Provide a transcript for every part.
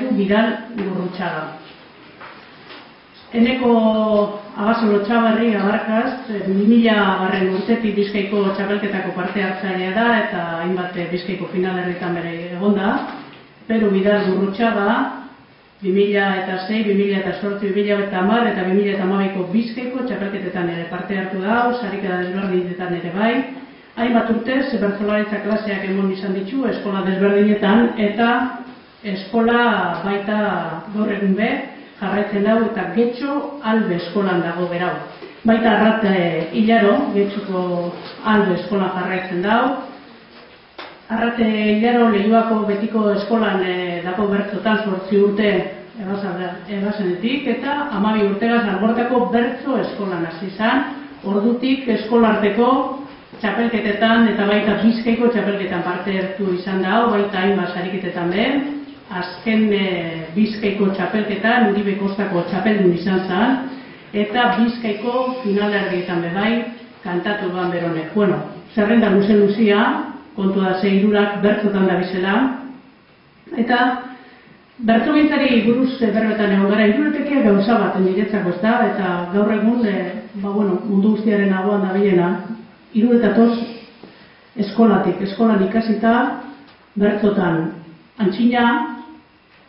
Zaitu Bidal Gurrutxaga. Eneko Abasolo Txabarri Abarkaz, 2000 urtetik Bizkaiko txapelketako parte hartzailea da eta hainbat Bizkaiko finalerritan bere egonda. Peru Bidal Gurrutxaga, 2006, 2008, 2010 eta 2012ko Bizkaiko txapelketetan ere parte hartu da, sarikada desberdinetan ere bai. Hainbat urtez, bertsolaritza klaseak emon izan ditu eskola desberdinetan eta eskola baita gaur egun be, jarraitzen dau eta Getxo Albe eskolan dago berau. Baita Arrate Hilaro, Getxoko Albe eskolan jarraitzen dau. Arrate Hilaro Leioako betiko eskolan dago bertzotan 8 urte ebasenetik eta 12 urtegaz Algortako bertzo eskolan hasi izan. Ordutik eskolarteko txapelketetan eta baita Bizkaiko txapelketan parte hartu izan da, baita hainbat sariketetan behar. Azken Bizkaiko txapelketan Uribe Kostako txapeldun izan zen, eta Bizkaiko finalerdietan bebai kantatu duan beronek. Bueno, zerrenda luze-luzia, kontu da ze hirurak bertzotan da bizela, eta bertzogintzari buruz berbetan egon gara, hiruretekia gauza bat niretzako ez da, eta gaur egun mundu guztiaren agoan da bilena, hiruretatos eskolan ikasita, bertzotan antxina,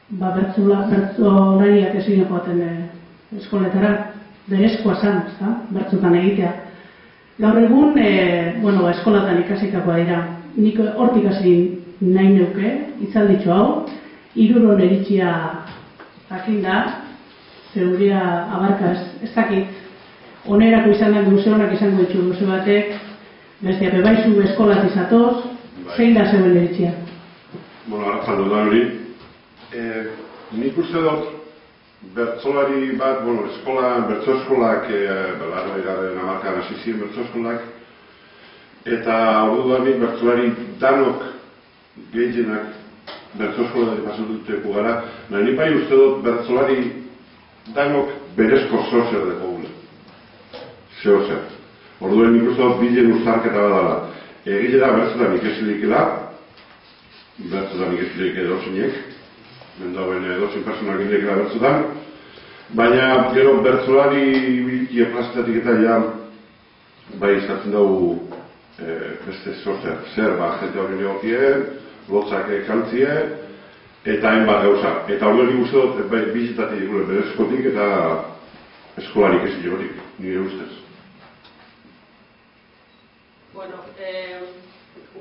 bertzolariak ezin joaten eskoletara, berezkoa zan, bertzotan egitea. Gaur egun, eskolatan ikasitakoa dira. Nik hortik hasi nahi neuke, itzalditxo hau, Iruron eritxia jakin da, zeuria Abarkaz, ez dakit, onerako izan da luze honak izango ditzu luze batek, bestia bebaizu eskolat izatoz, zein da zeuen eritxia? Arratzaldu da hori. Nik uste dut bertzolari bat, bertzo eskolak, larroigaren amarkan hasi ziren bertzo eskolak, eta orduan nik bertzolari danok gehienak bertzo eskolari pasatuteko gara, nahi bai uste dut bertzolari danok berezko zozer deko gule. Zeo zer. Orduan nik uste dut bilen uztarketa bat dala. Egitera bertzotan ikesilikela, bertzotan ikesilik edozinek, mendauen edozin personak indekela bertzotan, baina gero bertzolari biliki plazitatik eta ja bai izatzen dugu beste zozer, zer jente hori negokien, lotzak kantzie, eta hainbat gauza. Eta orduan nik uste dut bizitatik berezkotik eta eskolarik ezilegotik, nire ustez. Bueno,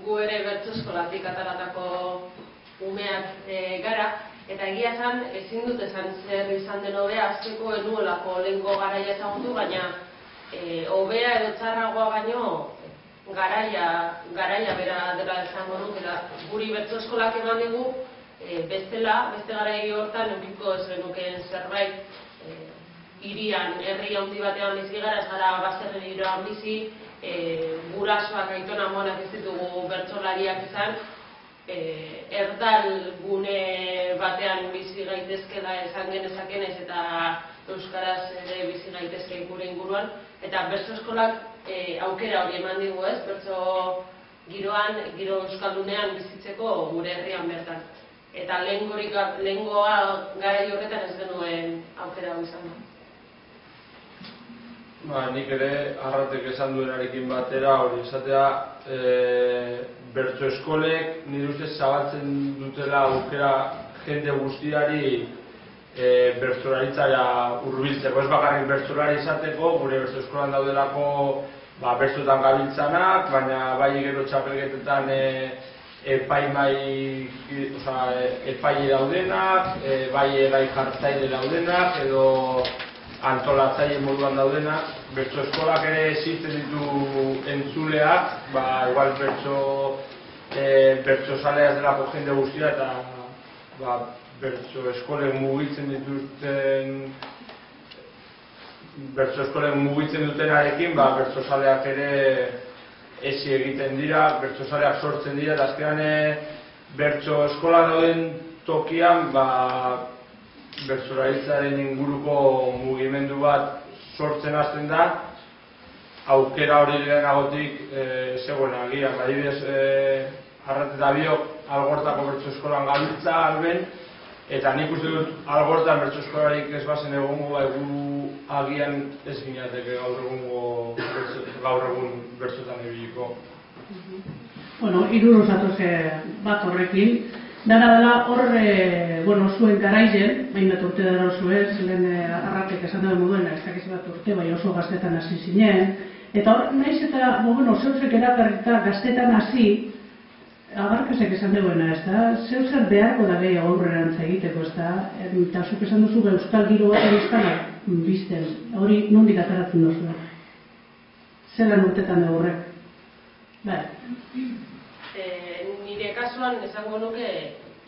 gu ere bertso eskolatik ataratako umeak gara, eta egia esan ezin dut esan zer izan den hobea, hasteko enuelako lehengo garaia ezagutu, baina hobea edo txarragoa baino garaia bera dela esango nukela. Guri bertso eskolak eman digu beste garai hortan eukiko ez genukeen zerbait hirian, herri handi batean bizi gara, ez gara baserrian bizi, gurasoak aitona amonak ez ditugu bertsolariak izan, erdal gune batean bizi gaitezkela esan genezakenez eta euskaraz ere bizi gaitezke gure inguruan, eta bertso eskolak aukera hori eman digu ez, bertso giro euskaldunean bizitzeko gure herrian bertan. Eta lehengoa garai horretan ez genuen aukera hau izan da. Nik ere Arratek esan duenarekin batera hori esatea bertso eskolek nire ustez zabaltzen dutela aukera jende guztiari bertsolaritzara hurbiltzeko. Ez bakarrik bertsolari izateko, gure bertso eskolan daudelako bertsotan gabiltzanak, baina bai gero txapelketetan epaile daudenak, bai jartzaile daudenak, edo antolatzaile moduan daudenak. Bertso eskolak ere existitzen ditu entzuleak, igual bertso zaleaz delako jende guztia, eta bertso eskolen mugitzen dituzten bertso eskolen mugitzen dutenarekin, bertso zaleak ere ezi egiten dira, bertso zaleak sortzen dira, eta azkenean bertso eskolan dauden tokian bertsolaritzaren inguruko mugimendu bat sortzen hasten da, aukera hori lehenagotik zegoen agian. Adibidez, Arrate eta biok Algortako bertso eskolan gabiltza alben, Eta nik uste dut algortan bertso eskolarik ez bazen egongo, egu agian ez ginateke gaur egun bertsotan ibiliko. Bueno, hiru zatoz bat horrekin. Dara dela hor, zuen garaizen, hainbat urte dara zuez, lehen arratek esan dut moduen, ez dakiz bat urte, bai oso gaztetan hasi zinen. Eta hor, nahiz eta, zeuzek erakarrita gaztetan hasi, abarkasek esan duena, ez da, zeuzer beharko da gehi aurrerantza egiteko, ez da, eta zuk esan duzu euskal giro bat euskala bizten, hori nondik ataratzen duzu. Zelan urtetan dugu horrek? Bai. Nire kasuan esango nuke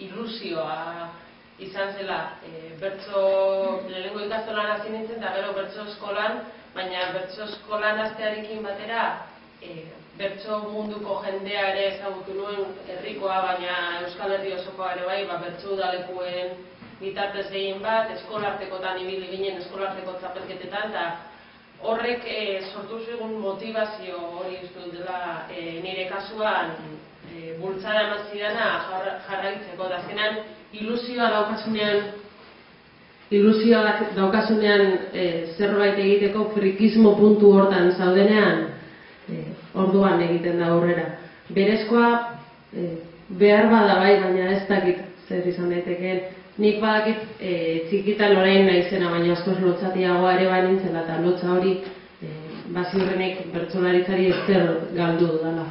ilusioa izan zela. Bertso lehenengo ikastolan hasi nintzen eta gero bertso eskolan, baina bertso eskolan hastearekin batera bertso munduko jendea ere ezagutu nuen, herrikoa baina Euskal Herri osokoa ere bai, bertso udalekuen bitartez gehien bat, eskolartekotan ibili ginen, eskolarteko txapelketetan, eta horrek sortu zuen motivazio hori uste dela nire kasuan bultzada eman zidana jarraitzeko, da azkenan ilusioa daukasunean zerbait egiteko frikismo puntu hortan zaudenean, orduan egiten da aurrera. Berezkoa behar bada bai, baina ez dakit zer izan daitekeen. Nik badakit txikitan orain naizena, baina askoz lotzatiagoa ere bai nintzela, eta lotza hori baziurrenek bertsolaritzari esker galdu dela.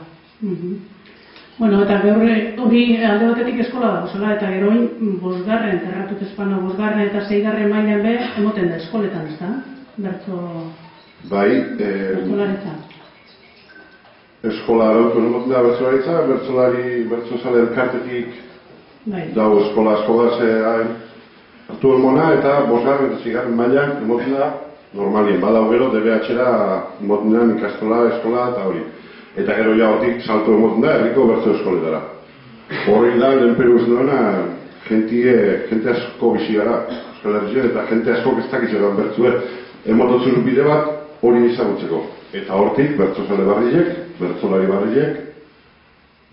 Bueno, eta hori alde batetik eskola dago zela, eta gero bosgarren, terratut espano bosgarren eta 6. mailan be, emoten da eskoletan, ez da? Bertsolaritza. Eskola arautu emoten da bertsolaritza, bertsozale elkartetik dago eskola hain hartu emona, eta 5. eta 6. mailan emoten da normalien, badau gero DBH-era emoten da ikastola, eskola eta hori. Eta gero ja hortik salto emoten da herriko bertso eskoletara. Horri da, lehen peruz duena, jente asko bizi gara, Euskal Herrian, eta jente asko ez dakitzetan bertzue, emototzen bide bat hori ezagutzeko. Eta hortik bertsozale barriek, bertsolari barriek,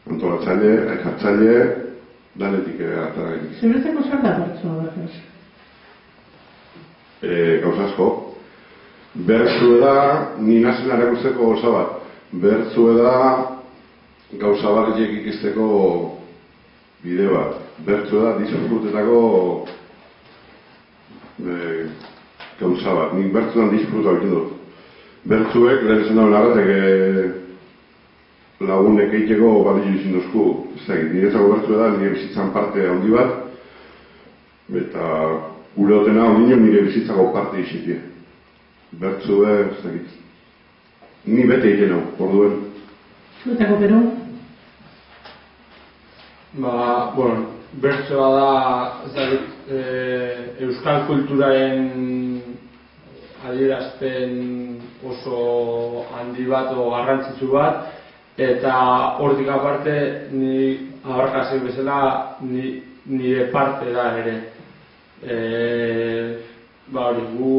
antolatzaile, elkartzaile, danetik atara gaitik. Zeuretzeko zer da bertsoa bertsoz? Gauza asko. Bertzue da, ni nazen erakusteko gauza bat. Bertzue da, gauza barriek ikisteko bide bat. Bertzue da, disfrutetako gauza bat. Nik bertzuetan disfruta egiten dut. Bertzuek, lehen esan dauen agatek, lagunek egiteko balio izin dozku, ez dakit, niretzako bertzue da, nire bizitzan parte handi bat, eta gure dutena ondino nire bizitzako parte izitie. Bertzue, ez dakit, ni bete egiten hau, orduen. Zuetako Peru? Bertsoa da, euskal kulturaren adierazpen oso handi bat o garrantzitsu bat, eta hortik aparte ni abarkasek bezala nire parte da ere. Gu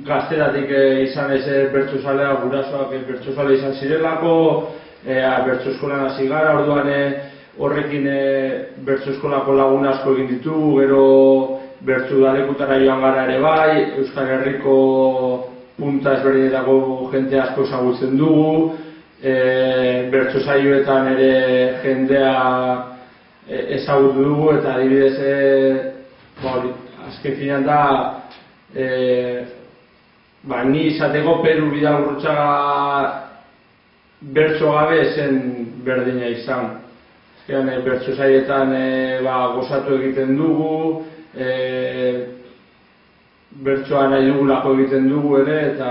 gazteratik izan ez bertsozalea, gurasoak bertsozale izan zirelako, bertso eskolan hasi gara, orduan horrekin bertso eskolako lagun asko egin ditugu, gero bertso udalekutara joan gara ere bai, Euskal Herriko punta ezberdinetako jende asko ezagutzen dugu, bertso saioetan ere jendea ezagutu dugu, eta adibidez, azken finean da, ni izateko Peru Bidalgurrutxaga bertso gabe zen berdina izan. Bertso saietan gozatu egiten dugu, bertsoa nahi dugulako egiten dugu ere, eta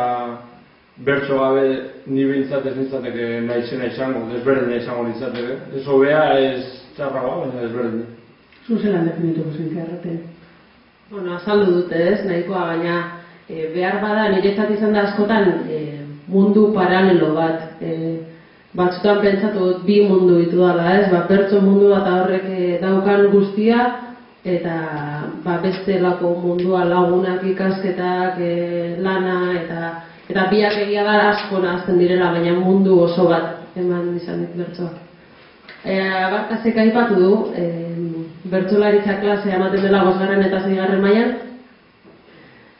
bertso gabe ni behintzat ez nintzateke naizena izango, desberdina izango nintzateke. Ez hobea, ez txarragoa, baina desberdina. Zu zelan definituko zenke erraten? Azaldu dute ez, nahikoa, baina behar bada niretzat izan da askotan mundu paralelo bat. Batzutan pentsatu dut bi mundu ditu dela, ez? Bertso mundu bat horrek daukan guztia, eta bestelako mundua, lagunak, ikasketak, lana, eta biak egia da asko nahazten direla, baina mundu oso bat eman izan dit bertsoa. Abarkasek aipatu du, bertsolaritza klasea ematen dela 5. eta 6. mailan.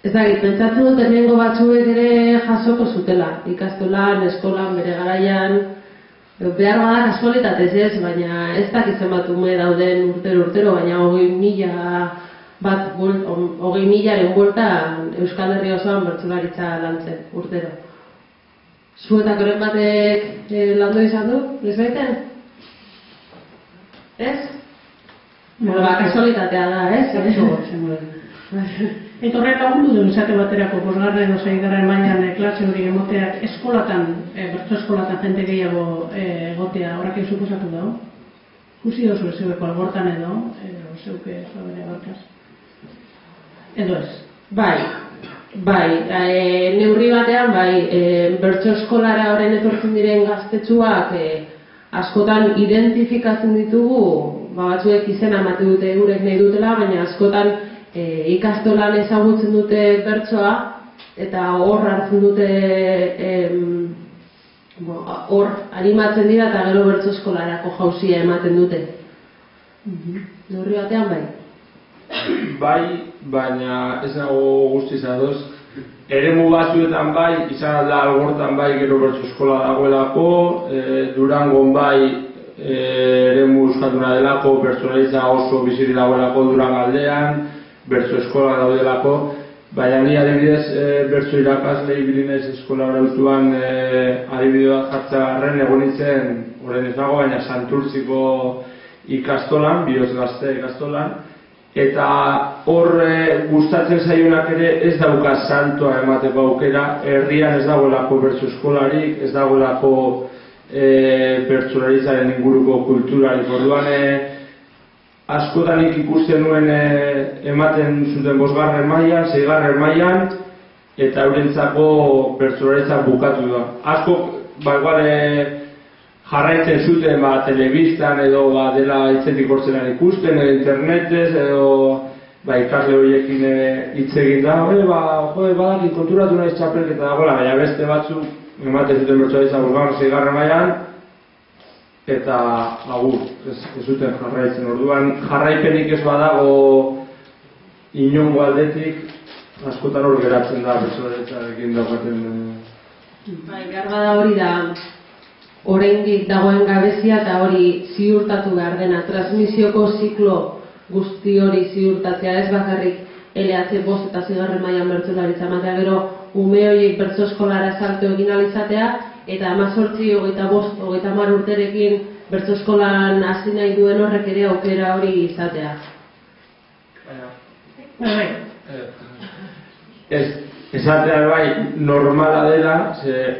Ez dakit, pentsatzen dut hemengo batzuek ere jasoko zutela, ikastolan, eskolan, bere garaian, behar bada kasualitatez ez, baina ez dakit zenbat ume dauden urtero, baina 20.000aren bueltan Euskal Herria osoan bertsolaritza lantzen urtero. Zuetakoren batek landu izan du, ez baiten? Ez? Kasualitatea da, ez? Eta horrek lagundu duen esate baterako 5. edo 6. mailan klase hori emoteak eskolatan, bertso eskolatan jente gehiago egotea horrekin suposatu dago? Kusi dozu zeueko albortan edo zeuke bere barkaz? Edo ez? Bai, neurri batean, bertso eskolara horren etortzen diren gaztetxuak askotan identifikatzen ditugu, batzuek izena emate dute eurek nahi dutela, baina askotan ikastolan ezagutzen dute bertsoa eta hor hartzen dute hor animatzen dira eta gero bertso eskolarako jauzia ematen dute. Neurri batean bai. Bai, baina ez nago guztiz ados. Eremu batzuetan bai, izan da Algortan bai gero bertso eskola dagoelako, Durangon bai eremu euskalduna delako, bertsolaritza oso biziri dagoelako Durangaldean, bertso eskola daudelako, baina ni adibidez bertso irakasle ibili naiz eskola arautuan adibidea jartzearren egon nintzen, orain ez dago, baina Santurtziko ikastolan, Bioz Gazte ikastolan, eta hor gustatzen zaionak ere ez dauka saltoa emateko aukera, herrian ez dagoelako bertso eskolarik, ez dagoelako bertsolaritzaren inguruko kulturarik, orduan askotanik ikusten nuen ematen zuten 5. mailan, 6. mailan, eta eurentzako bertsolaritza bukatu da. Asko, igual jarraitzen zuten telebistan edo dela hitzetik hortzenan ikusten, edo internetez, edo ikasle horiekin hitz egin da, badakit konturatu nahiz txapelketa dagoela, baina beste batzuk ematen zuten bertsolaritza 5. 6. mailan, eta agur, ez zuten jarraitzen. Orduan jarraipenik ez badago inongo aldetik, askotan hor geratzen da bertsolaritzarekin daukaten. Behar bada hori da, oraindik dagoen gabezia eta hori ziurtatu behar dena. Transmisioko ziklo guzti hori ziurtatzea, ez bakarrik LH 5 eta 6. mailan bertsolaritza ematea, gero ume horiek bertso eskolara salto egin ahal izatea, eta 18, 25, 30 urterekin bertso eskolan hasi nahi duen horrek ere aukera hori izatea. Esatea bai normala dela,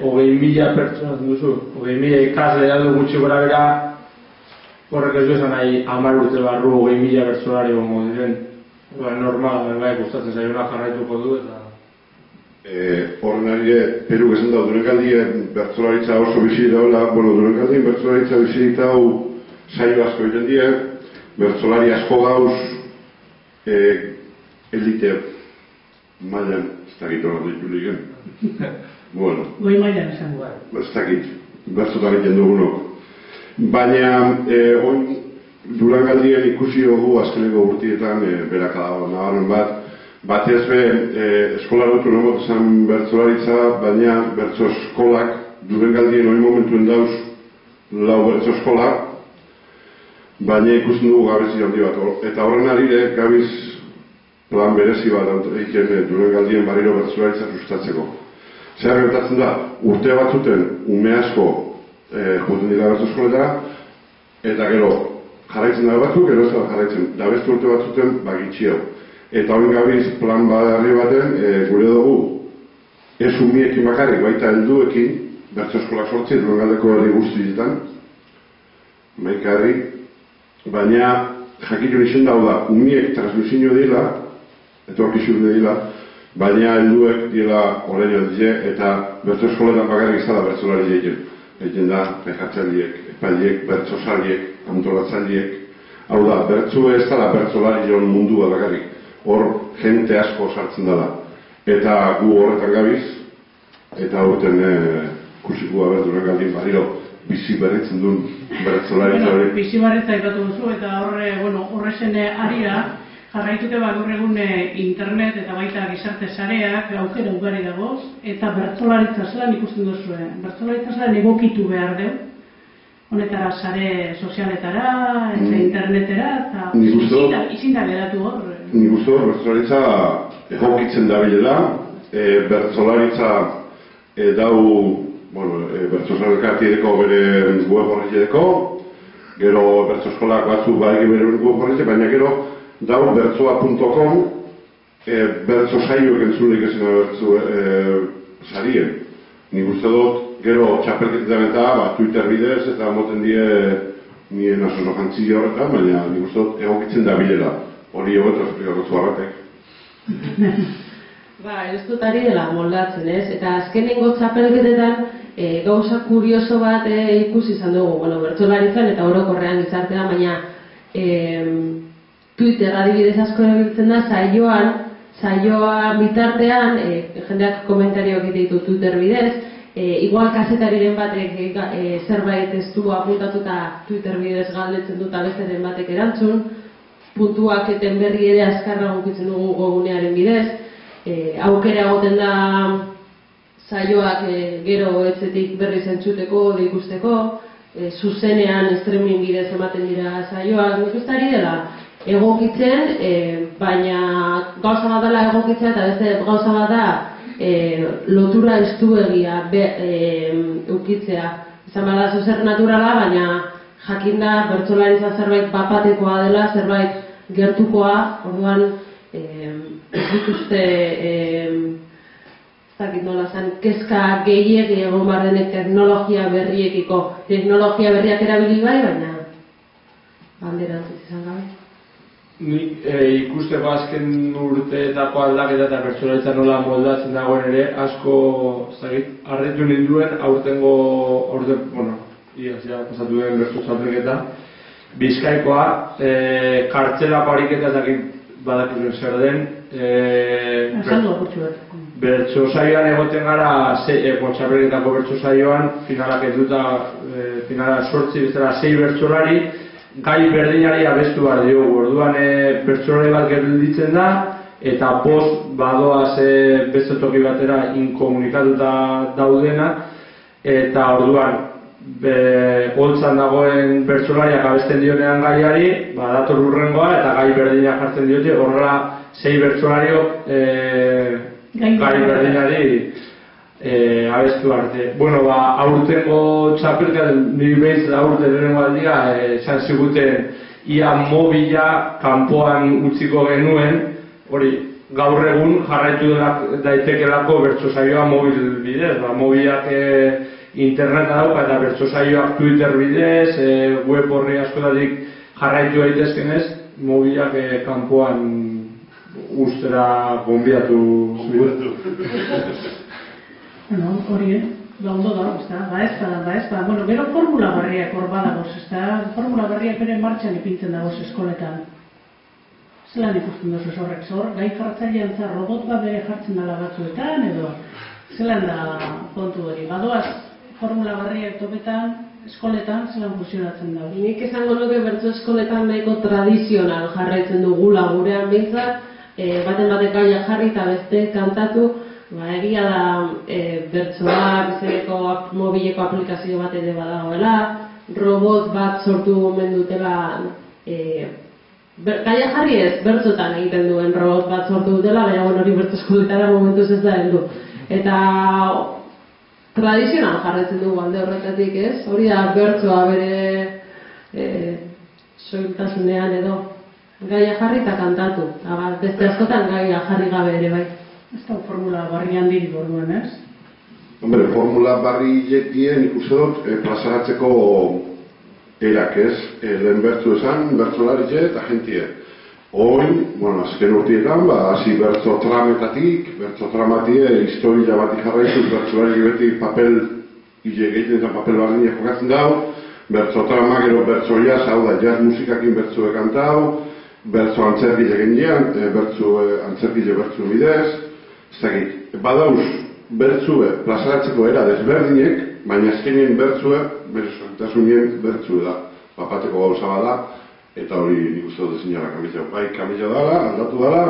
20.000 pertsona duzu, 20.000 ikasle daude gutxi gora bera, horrek ez du esan nahi 10 urte barru 20.000 bertsolari gongo diren. Normala, bai, gustatzen zaiona jarraituko du eta... Horren ari Peru esan da, Durangaldian bertsolaritza oso bizi daula, Durangaldian bertsolaritza bizi ditau saio asko egiten die, bertsolari asko gauz, elite mailan, ez dakit horret ditu ligen. Goi mailan esan. Ez dakit, bertsotan egiten dugunok. Baina, oin Durangaldian ikusi dugu azkeneko urtietan, berakada nabarren batez be, eskola dutu nomot esan bertsolaritza, baina bertso eskolak Durangaldien hori momentuen dauz 4 bertso eskola, baina ikusten dugu gabezi handi bat. Eta horren arire gabiz plan berezi bat egiten Durangaldien barriro bertsolaritza sustatzeko. Zer gertatzen da, urte batzuten ume asko joten dira bertso eskoletara, eta gero jarraitzen da batzuk, gero ez da jarraitzen, da beste urte batzuten bagitxio. Eta horren gabiz plan badarri baten, gure dugu, ez umiekin bakarrik, baita helduekin, bertso eskolak sortzi, Durangaldeko herri guztietan, maika herri, baina jakitun izen da, umiek transmisioa dira, etorkizun dira, baina helduek dira orain aldize, eta bertso eskoletan bakarrik izala bertsolari egiten da, pejatzaileek, epailiek, bertsozaileek, antolatzaileek, hau da, bertso ez da bertsolari joan mundua bakarrik. Hor jente asko sartzen dela. Eta gu horretan gabiz, eta horretan kusikua Durangaldien barriro bizi berritzen duen bertsolaritza hori. Bizi berritza aipatu duzu, eta horrezen arira, jarraitute gaur egun internet eta baita gizarte sareak aukera ugari dagoz, eta bertsolaritza zelan ikusten duzue. Bertsolaritza zelan egokitu behar deu, honetara sare sozialetara, eta internetera, eta izin da geratu hor. Nik uste hor, bertsolaritza egokitzen dabilela, bertsolaritza dau, bertsosarekartireko bere web horretxedeko, gero bertsoskolak batzuk badeki bere web horretxe, baina gero dau bertsoa.com bertsosaioek entzulik ezin sarien. Nik uste dut, gero txapelketetan eta Twitter bidez eta moten die nien asoso jantzile horretan, baina nik uste dut egokitzen dabilela. Hori egoetan esplikatu zuarratek. Ez dut ari dela moldatzen, ez? Eta azkenengo txapelketetan gauza kurioso bat ikusi izan dugu, bertsolaritzan eta orokorrean gizartean, baina Twitter adibidez asko erabiltzen da, saioa bitartean, jendeak komentarioak egite ditu Twitter bidez, igual kazetariren batek zerbait ez du apuntatuta Twitter bidez galdetzen dut abesteren batek erantzun, puntuak eten berri ere azkarra gukitzen dugu gogunearen bidez, aukera egoten da saioak gero etzetik berriz entzuteko, ikusteko, zuzenean streaming bidez ematen dira saioak, nik uste ari dela egokitzen, baina gauza bat dela egokitzea eta beste gauza bat da lotura estuegia eukitzea. Izan bada zer naturala, baina jakinda bertsolaritza zerbait bapatekoa dela, zerbait gertukoa, orduan ez dituzte kezka gehiegi egon barrenek teknologia berriekiko. Teknologia berriak erabili bai, baina banderantziz izan gabe. Nik ikusteko azken urteetako aldaketa eta bertsolaritza nola moldatzen dagoen ere asko harritu ninduen iazia pasatu duen bertso txapelketa Bizkaikoa, kartzelako ariketa badakizuen zer den, bertso saioan egoten gara, txapelketako bertso saioan, finalak eduta, finala 8 bezala 6 bertsolari, gai berdinari abestu behar diogu. Orduan bertsolari bat gelditzen da, eta bost badoaz beste toki batera inkomunikatuta daudena, eta orduan holtzan dagoen bertsolariak abesten dionean gaiari, dator urrengoa eta gai berdinak jartzen diote, horrela 6 bertsolariok gai berdinari abestu arte. Aurtengo txapelketa, nire behiz aurten lehenengo aldia, esan ziguten ia mobila kanpoan utziko genuen, hori gaur egun jarraitu daitekelako bertso saioa mobil bidez, mobilak interneta dauka eta bertso saioak Twitter bidez, web horri askotatik jarraitu daitezkenez, mobilak kanpoan ustera gonbidatu zubitu. Hori, ondo da, ez da. Gero formula berriak hor badagoz, ez da, formula berriak bere martxan ipintzen dagoz eskoletan. Zelan ikusten duzuz horrek zor, gai jartzailean robot bat bere jartzen dela batzuetan, edo zelan da kontu hori, badoaz formula berriak topetan, eskoletan, zelan funtzionatzen da. Nik esango nuke bertso eskoletan nahiko tradizional jarraitzen dugula gurean behintzat, baten batek gaia jarri eta beste kantatu, egia da bertsoa bizareko mobileko aplikazio bat ere badagoela, robot bat sortu omen dutela, gaia jarri ez, bertsotan egiten duen robot bat sortu dutela, baina hori bertso eskoletara momentuz ez da heldu. Eta tradizional jarraitzen dugu alde horretatik, ez? Hori da bertsoa bere soiltasunean edo gaia jarri eta kantatu. Beste askotan gaia jarri gabe ere bai. Ez da formula barri handirik orduan, ez? Formula barri jetien ikuste dut plazaratzeko erak ez, lehen bertso esan, bertsolaritze eta jentie. Oin, azken urtietan, hasi bertso trametatik, bertso tramatie, historia bati jarraituz, bertsolari beti papel, egiten eta papel barriak jokatzen dau, bertso trama, gero bertso jazz, hau da, jazz musikakin bertsoe kantau, bertso antzerkile genien, antzerkile bertso bidez, ez dakit, badauz bertsue plazaratzeko era desberdinek, baina azkenien bertzue, bere sortasunien bertzue da. Bapateko gauza bada, eta hori nik uste dut zinara kamila. Bai, kamila dala, aldatu dala,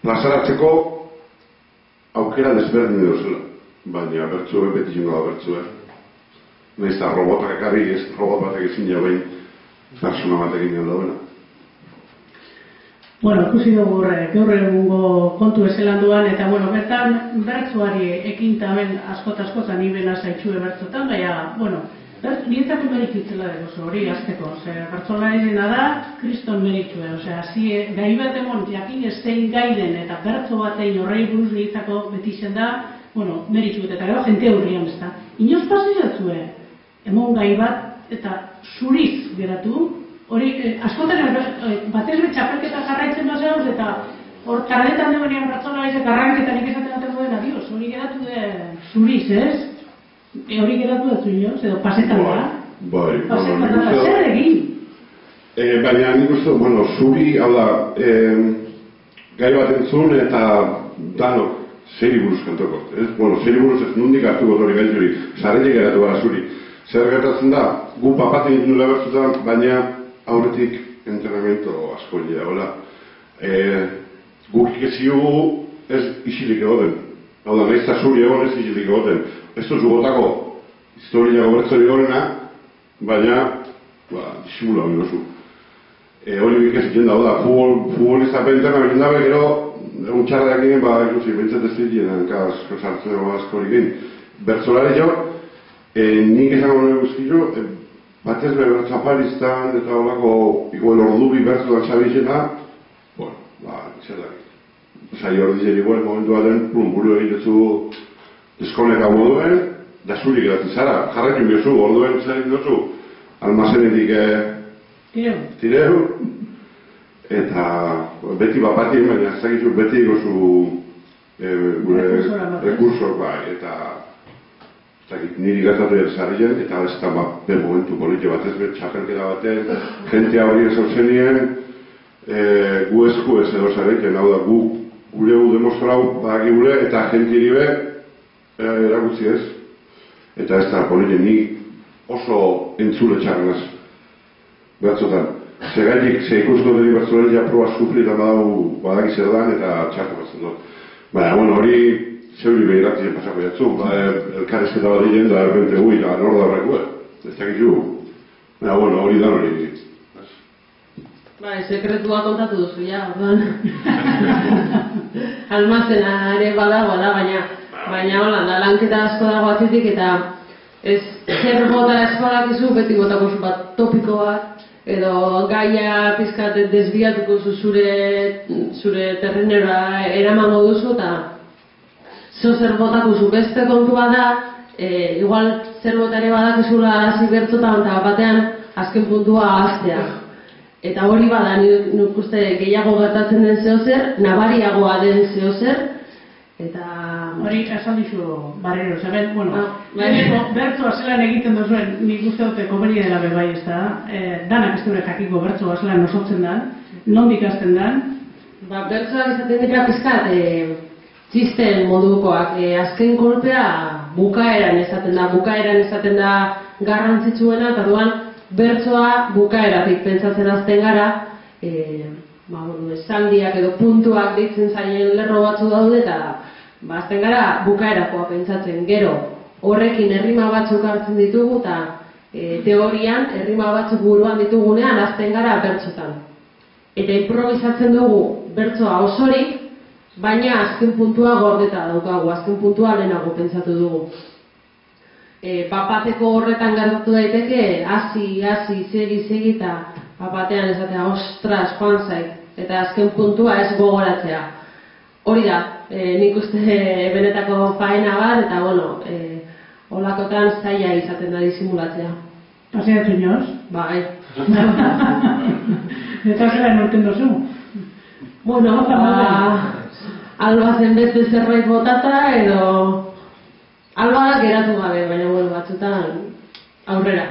plazaratzeko aukera desberdin duzela. Baina bertzue, beti jingo da bertzue. Nahiz da robotak ekarri, ez robot batek ezin jabein persona batekin egin dauena. Bueno, ikusi dugu gaur egungo kontu ezelanduan, eta bueno, bertan bertsuari ekintamen askotan ibena zaitxue bertzotan, baina, bueno, niretzako meritutzela dugu, hori azteko, bertzolari dena da, kriston meritue, gai bat emon, jakin zein gai den, eta bertzo batein horrei buruz niretzako beti zen da, bueno, meritu, eta gero jente hurrian, ez da. Inoz pasizatzue, emon gai bat, eta zuriz geratu, hori, askotan, batez txapelketa jarraitzen dozeoz, eta hor karretan duenean bertzolari ze karranketan ikesaten baten duen, adios, hori geratu de zuriz, ez? Hori geratu dut inoz, edo pasetan da? Bai, pasetan da, zer egin? Baina nik uste, bueno, zuri, hau da, gai bat entzun eta danok zeri buruz kantoko. Bueno, zeri buruz ez nundik hartu got hori gai zuri, zarretik geratu gara zuri. Zer gertatzen da, gu papaten ditu labertzutan, baina aurretik entrenamiento asko lida, hola. Guk ikeziu ez isilik egoten. Hau da, nahiz eta zuri egon ez isilik egoten. Ez duzu gotako historiako bertzori gorena, baina disimula hori gozu. Hori ikesi jenda, hau da, futboliztapen interna egin dabe, gero, egun txarra jakinen, ikusi, bentsat ez ditien, hankaz, sartzen dago asko hori egin. Bertzolari jo, nik esango nahi guztizu, batez behar txapaliztan eta horako igual ordubi bertzoan txabizena, bueno, txerdak. Zai hor dizen igual momentu baten, buru egin dutzu deskoneka moduen, da zuri geratzen zara, jarrekin biozu, orduen zain dutzu, almazenetik tireu, eta beti bapatien, baina ez dakizu beti gozu rekursor bai, eta niri gertatu erzarrien, eta ez da ben momentu politio batez bet, txapelketa baten, jentea hori ezauzenien, gu esku ez edo zareken, hau da gu gure gu demostrau badaki gure, eta jentiri be erakutzi ez. Eta ez da politien ni oso entzule txarrenaz bertzotan. Segaitik, ze ikustu dut bertzolari ja proba sufritan badaki zer dan eta txartu batzen dut. Baina, bueno, hori zeuri behiratzen pasako jatzu, elkarrezketa bat diren da errente gui, da nor da horrekue, ez dakizu. Baina, bueno, hori da hori. Bai, sekretua kontatu duzu, ja, orduan. Almazena ere badago da, baina hola, da lanketa asko dago atzitik, eta ez zer bota espadakizu, beti botako zu bat topiko bat, edo gaia pizkat desbiatuko zu zure terrenera eramango duzu, eta zer botako zu beste kontua da, igual zer botare badakizula hasi bertzotan, eta batean azken puntua ahaztea. Eta hori bada, nik uste gehiago gertatzen den zehozer, nabariagoa den zehozer, eta... Hori, esan dizu barrero, zaben, bueno, bertzoa zelan egiten duzuen, nik uste dute komeni dela bebai ez da, danak ez dure jakiko bertzoa zelan osotzen da, nondik hasten da. Bertzoak izaten dira pizkat, txisten modukoak, azken kolpea bukaeran esaten da garrantzitsuena, eta duan, bertsoa bukaeratik pentsatzen hasten gara, esaldiak edo puntuak deitzen zaien lerro batzu daude, eta hasten gara bukaerakoa pentsatzen. Gero, horrekin errima batzuk hartzen ditugu, eta teorian errima batzuk buruan ditugunean hasten gara bertsotan. Eta improvisatzen dugu bertsoa osorik, baina azken puntua gordeta daukagu, azken puntua lehenago pentsatu dugu. Papateko horretan gertatu daiteke, hasi, segi, eta papatean esatea, ostras, joan zait, eta azken puntua ez gogoratzea. Hori da, nik uste benetako faena bat, eta bueno, holakotan zaila izaten da disimulatzea. Paseatu inoz? Bai. Eta zela norten dozu? Bueno, albazen beste zerbait botata, edo... Alba geratu gabe, baina bueno, batzutan aurrera.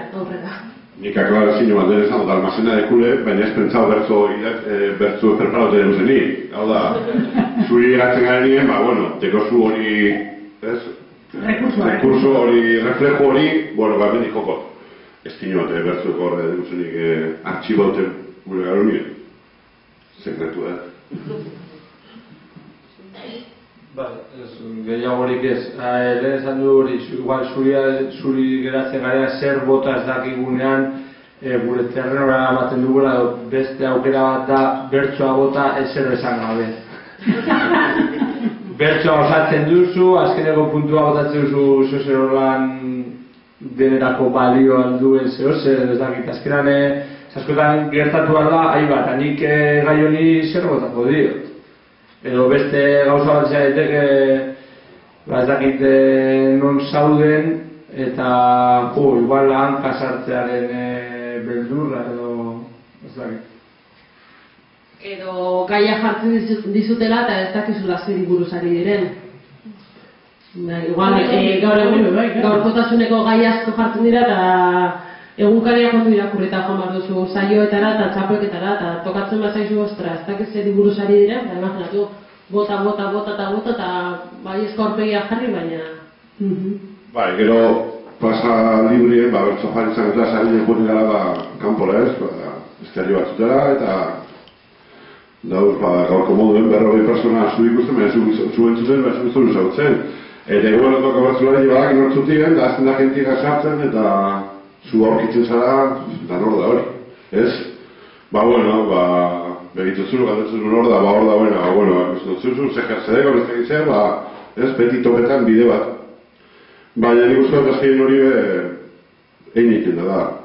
Nik aklarazio bat dut dut almazena dekule, baina ez pentsau bertzu preparatu duzen ni. Hau da, zuri eratzen garen nien, bueno, tekozu hori, ez, Rekurso hori, reflejo hori, bueno, hemendik joko. Ez dinot, bertzueko horre diguzenik artxibauten gure garunien. Sekretu da. Gehiagorik ez. Lehen esan du hori, igual zuri geratzen garea zer bota ez dakigunean gure terrenora ematen dugula, beste aukera bat da bertsoa bota ezer esan gabe. Bertsoa osatzen duzu, azkeneko puntua botatzen duzu zer lan denerako balioan duen zehozer, ez dakit, azkenan askotan gertatu behar da, bat, nik gai honi zer botako diot. Edo beste gauza bat izan daiteke, ez dakit non zauden, eta igual hanka sartzearen beldurra, edo ez dakit. Edo gaia jartzen dizutela eta ez dakizula zeri buruz ari diren. Igual gaurkotasuneko gai asko jartzen dira eta egunkariak ondo irakurrita joan behar duzu saioetara eta txapelketara eta tokatzen bat zaizu ostra, ez dakiz zeri buruz ari diren, eta imaginatu, bota eta baiezko aurpegia jarri, baina... Bai, gero pasa librien, bertso jarri izan eta sarinen juten gara kanpora ez, esteari batzutera eta dauz, gaurko moduen 40 persona zu ikusten, baina zu entzuten, baina zu zautzen. Eta eguan otoka bertzulari badak nortzutien, da azten da jentika sartzen eta zu aurkitzen zara, da nor da hori, ez? Begituzun, galdetzen hor da, hor da, zuzun, zehatzedeko, ez, beti topetan bide bat. Baina nik uste dut azkein hori egin egiten da,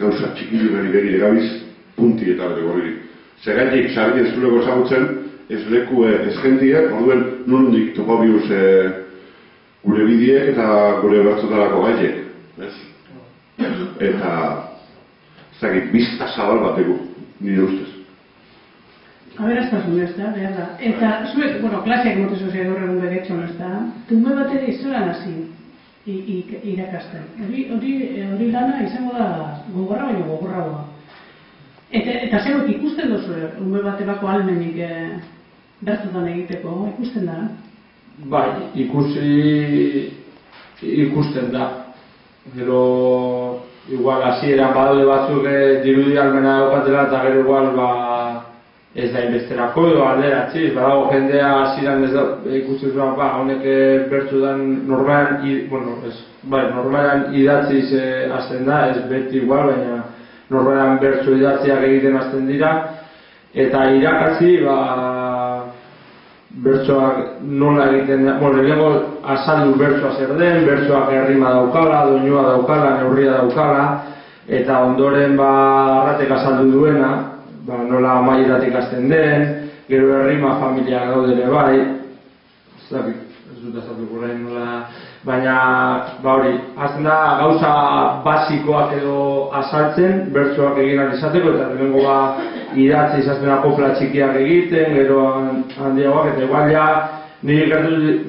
gauza txikili begire gabiz, punti eta bere gorri. Zegaitik, sarrien zureko ezagutzen, ez leku ez jendiek, orduen nondik topa biuz gure bidiek eta gure bertzotarako gaiek, ez? Eta, zagit, bizta zabal bateko, nire ustez. Aberastasun ez da, behar da. Eta, zuek, klaseak motezu zei gaur egun begetxon ez da, tume bat ere izolan hasi irakasten. Hori lana izango da gogorra baino gogorragoa. Eta zegoek ikusten duzu, ume batebako almenik bertutan egiteko, ikusten da? Bai, ikusten da. Gero, igual, hasieran badaude batzuk dirudi almena daukatela eta gero igual, ez da inbesterako edo alderatziz, badago jendea hasieran ez da ikusten zuen, honek bertsudan normalean idatziz hasten da, ez beti igual, baina normalean bertsu idatziak egiten hasten dira, eta irakatzi, bertsoak nola egiten da, lehenengo azaldu bertsoa zer den, bertsoak errima daukala, doinua daukala, neurria daukala, eta ondoren arratek azaldu duena, nola amaieratik hasten den, gero errima familiak daudere bai, ez dut azalduko lehen nola, baina hori, hasten da gauza basikoak edo azaltzen, bertsoak egin ahal izateko, eta lehenengo idatzi izazten kopla txikiak egiten, gero handiagoak, eta igual niri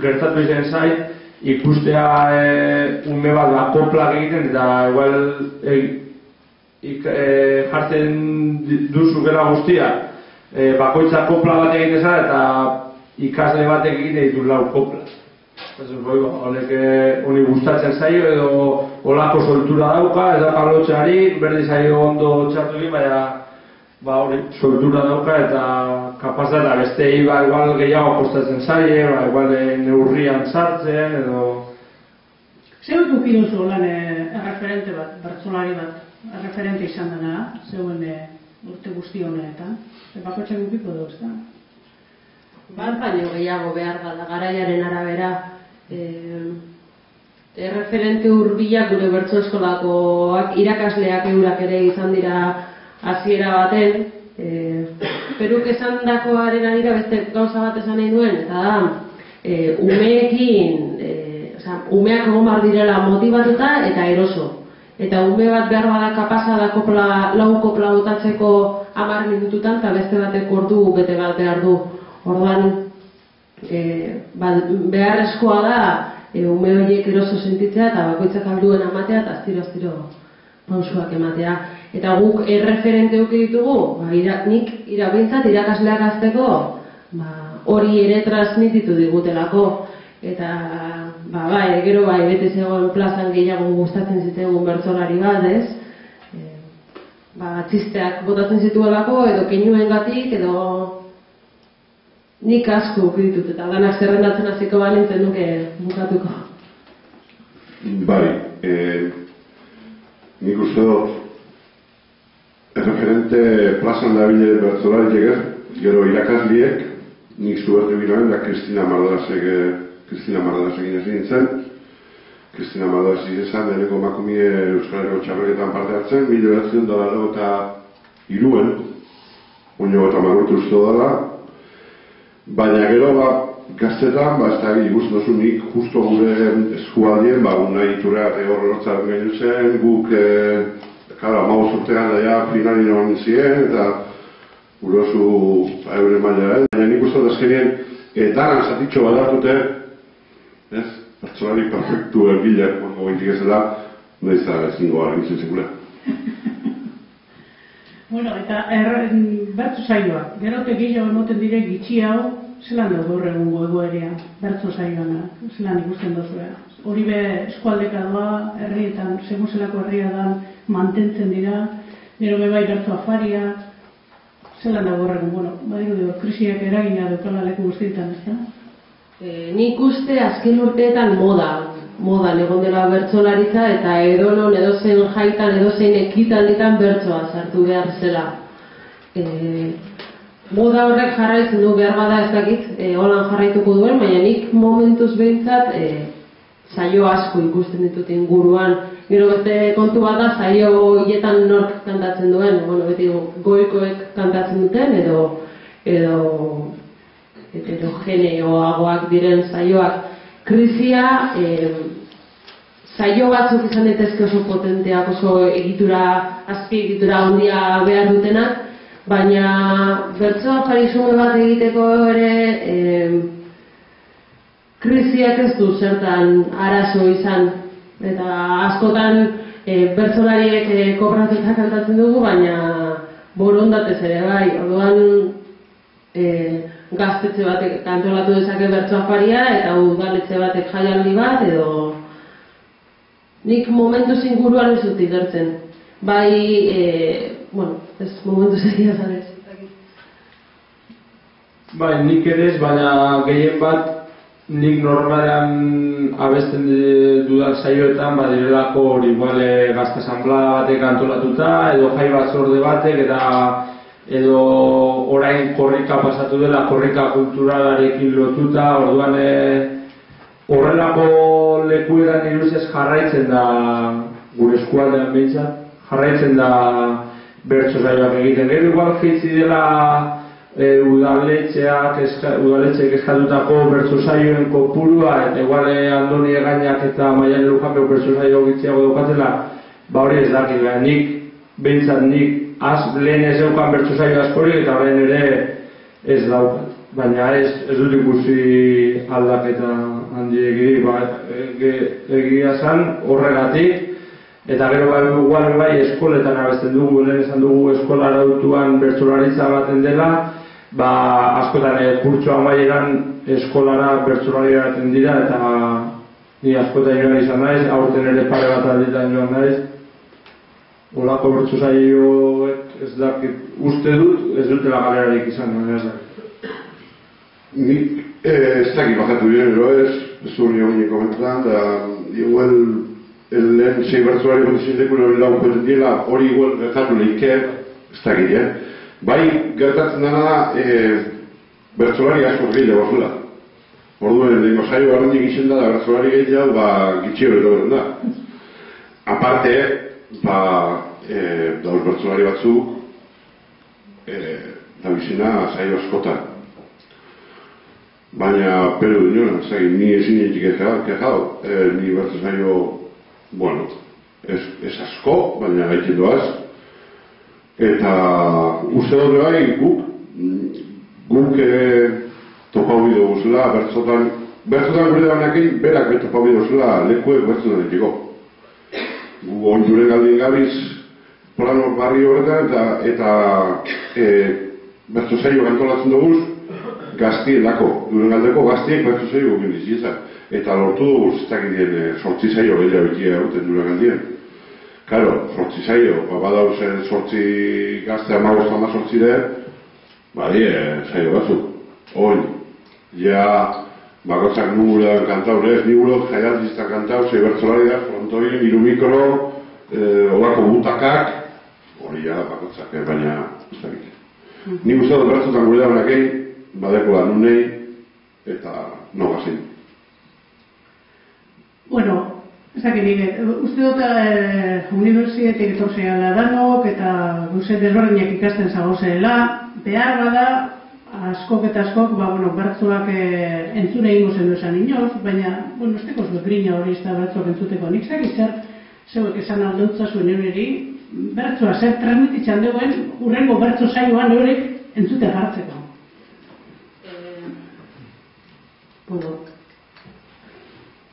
gertatu izan zait, ikustea ume bat koplak egiten, eta igual jartzen duzu gela guztia, bakoitza kopla bat egiten zara, eta ikasle batek egiten ditu 4 kopla. Honek honi gustatzen zaio edo olako soltura dauka, ez dauka lotxearik, berdin zaio ondo txartu egin, baina hori soltura dauka eta kapaz da beste igual gehiago kostatzen zaie, igual neurrian sartzen edo... Zeu duki duzu lan erreferente bat, bertsolari bat, erreferente izan dena, zeuen urte guzti honetan, bakotxe gukiko duz, da? Baino gehiago behar da, garaiaren arabera, erreferente hurbilak gure bertso eskolakoak irakasleak eurak ere izan dira hasiera baten, Peruk esan dakoaren arira beste gauza bat esan nahi duen, eta da, umeekin, umeak egon behar direla motibatuta eta eroso. Eta ume bat behar bada kapasa da lau kopla botatzeko 10 minututan, eta beste batek ordu bete bat behar du. Orduan, beharrezkoa da ume horiek eroso sentitzea eta bakoitzak alduen amatea eta astiro pausuak ematea. Eta guk erreferente eduki ditugu, nik irabintzat irakasleak azteko hori ere transmititu digutelako. Eta, gero bete zegoen plazan gehiago gustatzen zitegun bertsolari bat, ez? Txisteak botatzen zituelako, edo keinuengatik, edo nik asko ukritut, eta danak zerrendatzen hasiko balintzen nuke bukatuko. Nik uste dut, erreferente plazan dabile bertsolariek, gero irakasliek, nik zubertu biloen da Kristina Mardarasek inezin zen. Kristina Mardarasek izan, deneko emakumie Euskal Herriko txapelketan parte hartzen, $1903, oino eta magurtu uste dela. Baina gero, gaztetan, ez da ikusten duzu nik justo gure eskualdien, nahi iturra eta horretzaren gehiago zen, guk, maus urtean daia finalin egon ziren, eta gure oso euren maila. Baina nik uste dut azkenien, daran zatitxo bat hartute, bertsolari perfektu erbilak, gointik ezela, nahiz da ezingo argitzen sekula. Eta bertso saioak, gerote gehiago emoten dire gitxi hau, zelan da gaur egungo egoerea, bertso saioana, zelan ikusten duzua. Hori be eskualdeka doa, herrietan, segun zelako herria da, mantentzen dira, gero bebai bertso afaria, zelan da gaur egun, badiru krisiak eragina dukala leku guztietan, ez da? Nik uste azken urteetan modan egon dela bertsolaritza eta edonon edozein jaitan edozein ekitalditan bertsoa sartu behar zela. Moda horrek jarraitzen du behar bada ez dakit, holan jarraituko duen, baina nik momentuz behintzat saio asko ikusten ditut inguruan. Gero beste kontu bat da saio hietan nork kantatzen duen, beti goikoek kantatzen duten edo heterogeneoagoak diren saioak. Krisia saio batzuk izan daitezke oso potenteak, oso azpi egitura handia behar dutenak, baina bertso afarizume bat egiteko ere krisiak ez du zertan arazo izan. Eta askotan bertsolariek kobratuta kantatzen dugu, baina borondatez ere bai. Orduan gaztetxe batek antolatu dezake bertso afaria eta udaletxe batek jaialdi bat edo nik momentuz inguruan ez dut igertzen. Ez momentuz egia zanez. Nik ere ez, baina gehien bat nik normalean abesten dudan saioetan badirelako hori gazte asanblada batek antolatuta edo jai batzorde batek edo orain korrika pasatu dela, korrika kulturalarekin lotuta, orduan horrelako lekuetan iruzez jarraitzen da, gure eskualdean behintzat, jarraitzen da bertso saioak egiten. Gero igual jaitzi dela udaletxeek eskatutako bertso saioen kopurua, eta igual Andoni Egainak eta Maialen Lujapeu bertso saio gitziago daukatela, hori ez dakit, nik behintzat lehen ez eukan bertso saio askorik eta orain ere ez daukat. Baina ez dut ikusi aldaketa handiegirik, egia zan horregatik. Eta gero bai eskoletan abesten dugu, lehen esan dugu eskola arautuan bertsolaritza baten dela, askotan kurtso amaieran eskolara bertsolari baten dira, eta ni askotan joan izan naiz, aurten ere pare bat alditan joan naiz. Olako bertso saioek ez dakit, uste dut, ez dutela galerarik izan, ez dakit. Nik ez dakit bajatu diren, ez zuen nire komentan, da igual lehen zein bertsolari kontizien hori lau peten diela, hori igual gertatu lehike, ez dakit, Bai, gertatzen dena da, bertsolari asko gehiago zula. Orduen, lehenko saio garrantik izen da, bertsolari gehiago, gitxio beroren da. Aparte, dauz bertsolari batzuk, da bizina saio askotan. Baina, pero dinora, ni ezin egin kejado, ni bertso saio, ez asko, baina egiten doaz. Eta uste dut bai, guk topau bidu guzela, bertzotan gure banakin, berak topau bidu guzela, lekuek bertzotan egiteko. Gu onjure galdin gabiz, plano barri horretan, eta bertzo saio antolatzen duguz, gaztielako, Durangaldeko gaztiek bertso saio egin dizietan. Eta lortu dugu, zitzakidien, 8 saio gehiago egitea duten Durangaldien. Karo, 8 saio, badauzen 8 gazte 15-18 den, saio batzuk. Oin, ja, bakotzak nugulean kantau, nigulot, jaialdizta kantau, zei bertzolaria, frontoien, irumikro, olako butakak, hori ja, bakotzak, baina, ez dakit. Nik uste dut bertzotan gure dagoenak egin, badeko da nunei, eta nogazin. Bueno, ez dakit nik, uste dut unibertsitateak etorzeala danok, eta guze desberdinak ikasten zagozeela, behar bada, askok eta askok, bertzoak entzune egingo zen duzan inoz, baina, ez teko zuek grina hori ez da bertzoak entzuteko. Nik zakit zeuek esan alduntza zuen eureri, bertzoa zer transmititzen duen, urrengo bertzo saioan eurek entzute jartzeko.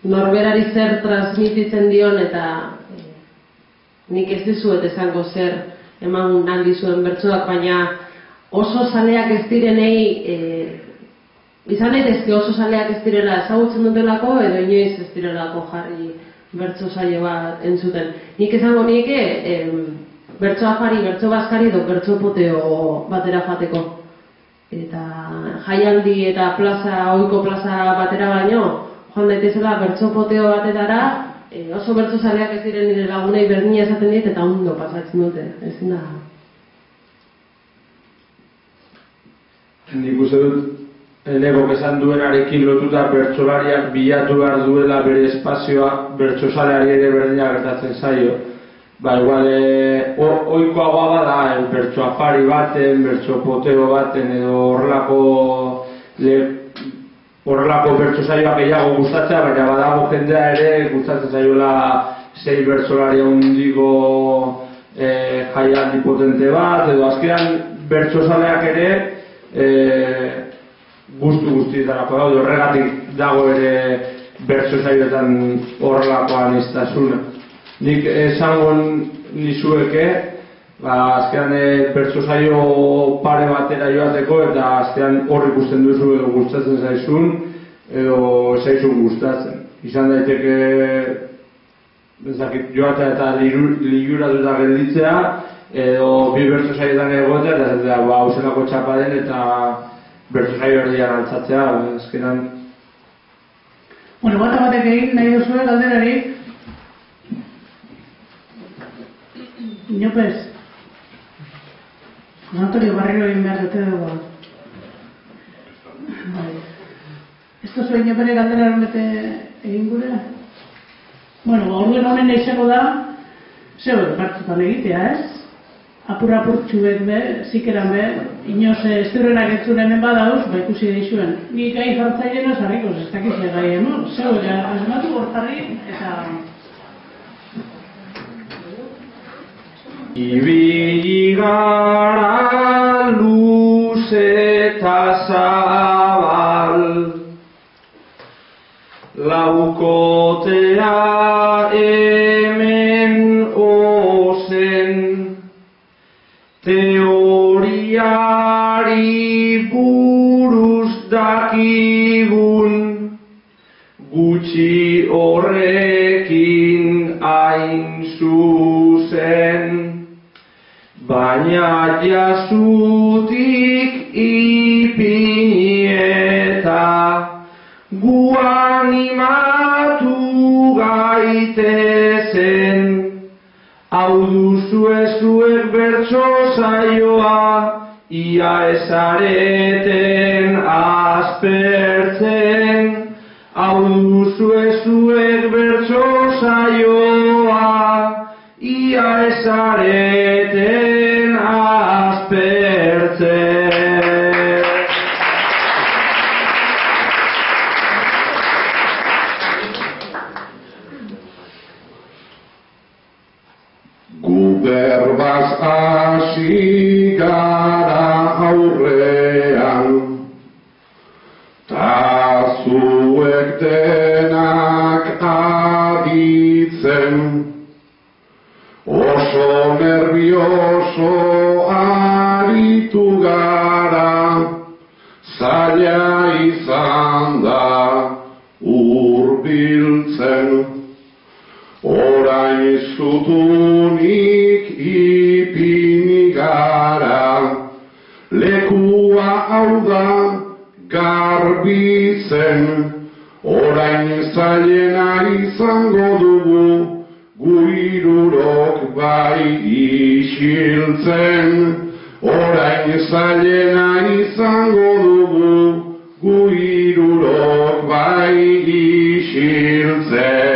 Norberari zer transmititzen dion eta nik ez dizuet esango zer eman aldi zuen bertsoak, baina oso zaleak ez direnei, izan daitezke oso zaleak ez direla ezagutzen dutelako edo inoiz ez direlako jarri bertso saio bat entzuten. Nik esango nieke bertso afari, bertso bazkari edo bertso poteo batera jateko. Eta jaialdi eta ohiko plaza batera baino, joan daitezela bertso poteo batetara, oso bertso zaleak ez diren nire lagunei berdina esaten dit eta ondo pasatzen dute, ezin da. Nik uste dut, Enekok esan duenarekin lotuta bertsolariak bilatu behar duela bere espazioa, bertsozaleari ere berdina gertatzen zaio. Igual, ohikoagoa bada, bertso afari baten, bertso poteo baten edo horrelako bertso saioak gehiago gustatzea, baina badago jendea ere gustatzen zaiola 6 bertsolari handiko jaialdi potente bat, edo azkenan bertsozaleak ere guztietarako daude, horregatik dago ere bertso saioetan horrelako aniztasuna. Nik esango nizueke, azkean bertso saio pare batera joateko eta azkean hor ikusten duzu edo gustatzen zaizun edo zaizun gustatzen. Izan daiteke joatea eta liuratuta gelditzea edo bi bertso saioetan egotea eta hauzelako txapa den eta bertso saio erdian altzatzea, azkenan. Batek egin nahi duzue galderari. Inopez, Antonio Barrero egin behar dute dugu. Ez tozu inopere galderaren bete egin gure? Orduen honen izango da, zeu bertzutan egitea, ez? Apur-apurtxuek be, zikeran be, inoz ez durenak entzun hemen badauz, ikusi daizuen. Ni gai jartzailena zarriko, ez dakizle gai hemen, zeu asmatu gortarri eta... Ibili gara luze eta zabal, laukotea hemen ozen, teoriari buruz dakigun, gutxi horrekin hain zuzen. Baina jasutik ipini eta gu animatu gaitezen, hau duzue zuek bertso saioa, ia ezareten aspertzen, hau duzue zuek bertso saioa, ia ezareten aspertzen. Gu berbaz hasi gara aurrean, ta zuek denak aditzen, oso zaila izan da hurbiltzen, orain zutunik ipini gara, lekua hau da garbi zen, orain zailena izango dugu, gu hirurok bai isiltzen, orain zailena izango dugu, gu hirurok bai isiltzen.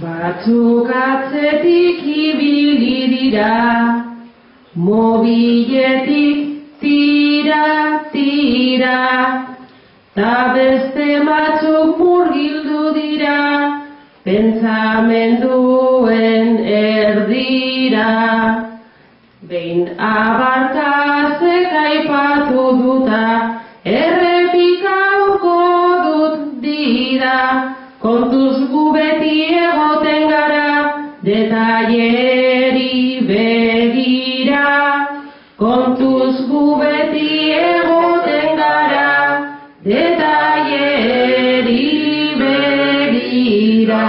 Batzuk atzetik ibili dira, mobiletik tira, ta beste batzuk murgildu dira, pentsamenduen erdira. Behin abarkazek aipatu duta, errepikauko dut dira, kontuz gu beti egoten gara, detaileri begira. Kontuz gu beti egoten gara, detaileri begira.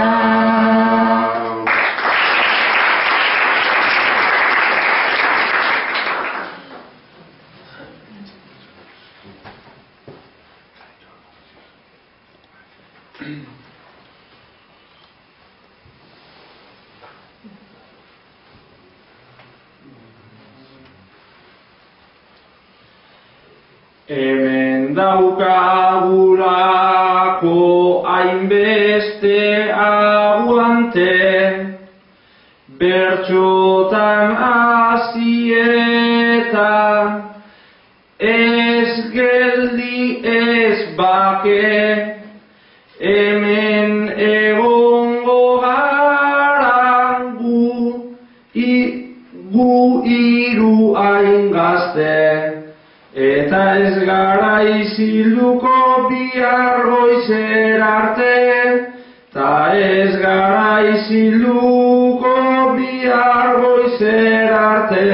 Hemen daukagulako hainbeste aguante, bertxotan hasietan, ez geldi ez bake, hemen egongo gara gu hiru hain gazte. Eta ez gara isilduko bihar goizer arte, ta ez gara isilduko bihar goizer arte.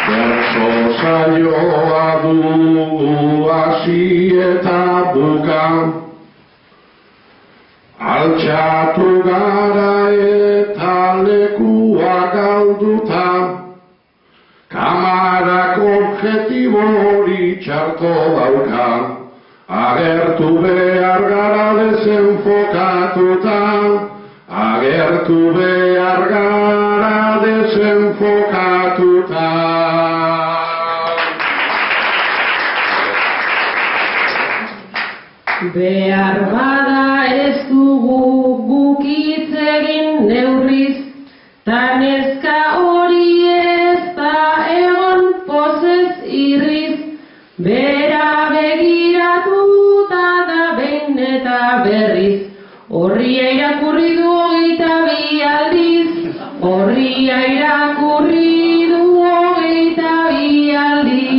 Bertso saioa dugu hasi eta buka, altxatu gara eta lekua galduta, kamarak objektibo hori txarto dauka, agertu behar gara desenfokatuta, agertu behar gara desenfokatuta. Behar bada ez dugu guk hitz egin neurriz, ta neska hori ez da egon pozez irriz, bera begiratuta da behin eta berriz, horria irakurri du 22 aldiz, horria irakurri du 22 aldiz.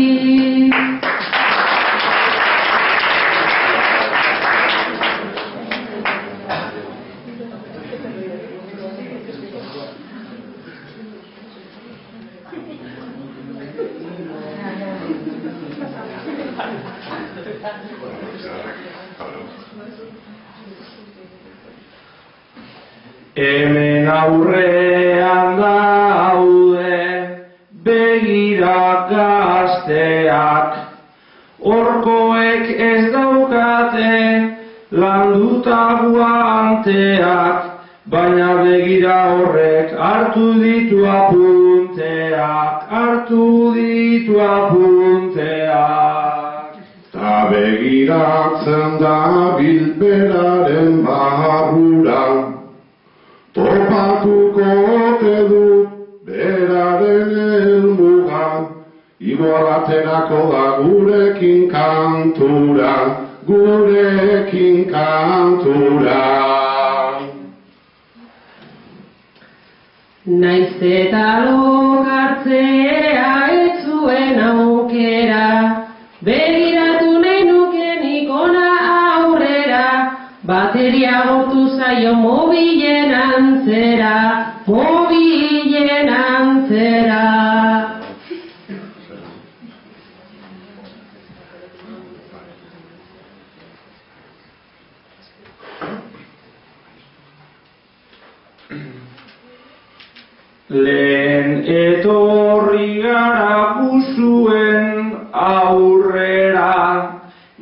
Hemen aurrean daude begira gazteak, horkoek ez daukate landuta guanteak, baina begira horrek hartu ditu apunteak, hartu ditu apunteak. Ta begiratzen da bilberaren barrura, topatuko ote du beraren helmuga, igoraterako da gurekin kantura, gurekin kantura. Naiz eta lokartzea ez zuen aukera, begiratu nahi nukenik ona aurrera, Bateria agortu zaio mobilen antzera, mobilen antzera. Lehen etorri gara busuen aurrera,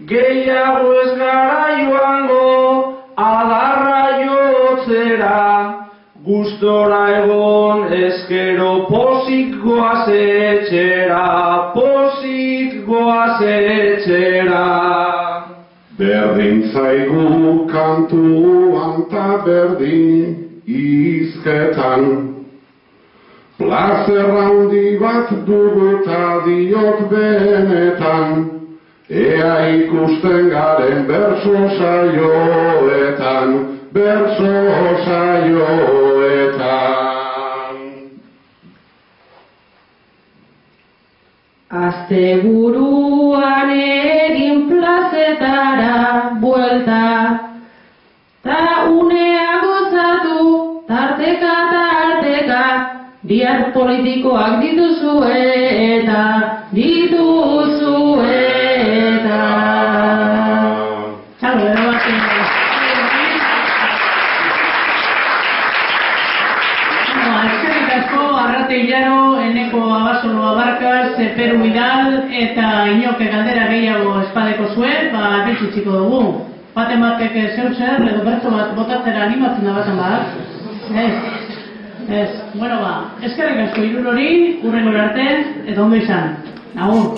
gehiago ez gara joango adarra jotzera, gustora egon ezkero pozik goaz etxera, pozik goaz etxera. Berdin zaigu kantuan ta berdin hizketan, plazer handi bat dugu eta diot benetan, ea ikusten garen berso saioetan, berso saioetan. Asteburuan egin plazetara buelta, ta unea gozatu, tarteka, bihar politikoak dituzue eta, dituzue eta. Txalo, ero bat. Eskerrik asko, Arrate Hilaro, Eneko Abasolo Abarkaz, Peru Vidal eta Inoke galdera gehiago espadeko zuen, bitxitxiko dugu. Baten batek zeu zer, edo bertso bat botatzera animatzen da baten bat. Ez, bueno eskerrik asko hirurori, hurrengora arte, edo ondo izan. Agur.